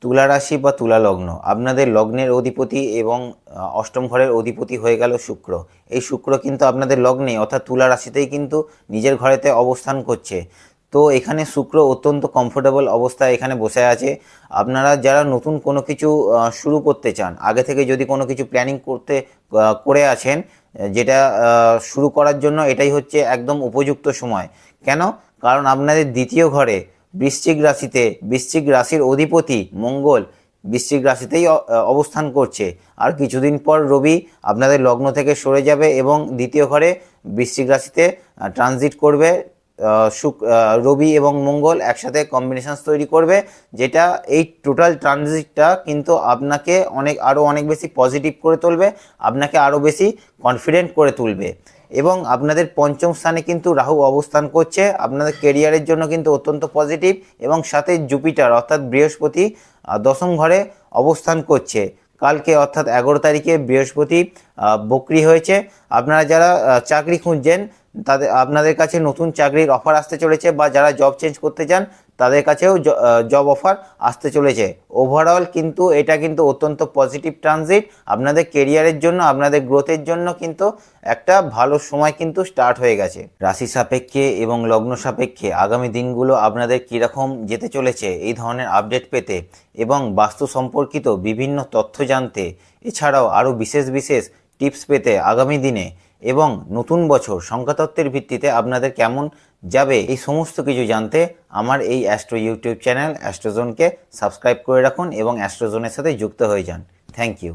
তুলা রাশি বা তুলা লগ্ন, আপনাদের লগ্নের অধিপতি এবং অষ্টম ঘরের অধিপতি হয়ে গেল শুক্র। এই শুক্র কিন্তু আপনাদের লগ্নে অর্থাৎ তুলা রাশিতেই কিন্তু নিজের ঘরেতে অবস্থান করছে। তো এখানে শুক্র অত্যন্ত কমফোর্টেবল অবস্থায় এখানে বসে আছে। আপনারা যারা নতুন কোনো কিছু শুরু করতে চান, আগে থেকে যদি কোনো কিছু প্ল্যানিং করে আছেন, যেটা শুরু করার জন্য এটাই হচ্ছে একদম উপযুক্ত সময়। কেন? কারণ আপনাদের দ্বিতীয় ঘরে বৃশ্চিক রাশিতে, বৃশ্চিক রাশির অধিপতি মঙ্গল বৃশ্চিক রাশিতেই অবস্থান করছে। আর কিছুদিন পর রবি আপনাদের লগ্ন থেকে সরে যাবে এবং দ্বিতীয় ঘরে বৃশ্চিক রাশিতে ট্রানজিট করবে। রবি এবং মঙ্গল একসাথে কম্বিনেশনস তৈরি করবে, যেটা এই টোটাল ট্রানজিটটা কিন্তু আপনাকে আরও অনেক বেশি পজিটিভ করে তুলবে, আপনাকে আরও বেশি কনফিডেন্ট করে তুলবে। এবং আপনাদের পঞ্চম স্থানে কিন্তু রাহু অবস্থান করছে, আপনাদের কেরিয়ারের জন্য কিন্তু অত্যন্ত পজিটিভ। এবং সাথে জুপিটার অর্থাৎ বৃহস্পতি দশম ঘরে অবস্থান করছে। কালকে অর্থাৎ 11 তারিখে বৃহস্পতি বক্রি হয়েছে। আপনারা যারা চাকরি খুঁজছেন, আপনাদের কাছে নতুন চাকরির অফার আসতে চলেছে, বা যারা জব চেঞ্জ করতে চান তাদের কাছেও জব অফার আসতে চলেছে। ওভারঅল কিন্তু এটা কিন্তু অত্যন্ত পজিটিভ ট্রানজিট আপনাদের কেরিয়ারের জন্য, আপনাদের গ্রোথের জন্য কিন্তু একটা ভালো সময় কিন্তু স্টার্ট হয়ে গেছে। রাশি সাপেক্ষে এবং লগ্ন সাপেক্ষে আগামী দিনগুলো আপনাদের কীরকম যেতে চলেছে এই ধরনের আপডেট পেতে এবং বাস্তু সম্পর্কিত বিভিন্ন তথ্য জানতে, এছাড়াও আরও বিশেষ বিশেষ টিপস পেতে আগামী দিনে, এবং নতুন বছর সংখ্যাতত্ত্বের ভিত্তিতে আপনাদের কেমন যাবে এই সমস্ত কিছু জানতে আমার এই অ্যাস্ট্রো ইউটিউব চ্যানেল অ্যাস্ট্রোজোনকে সাবস্ক্রাইব করে রাখুন এবং অ্যাস্ট্রোজোনের সাথে যুক্ত হয়ে যান। Thank you.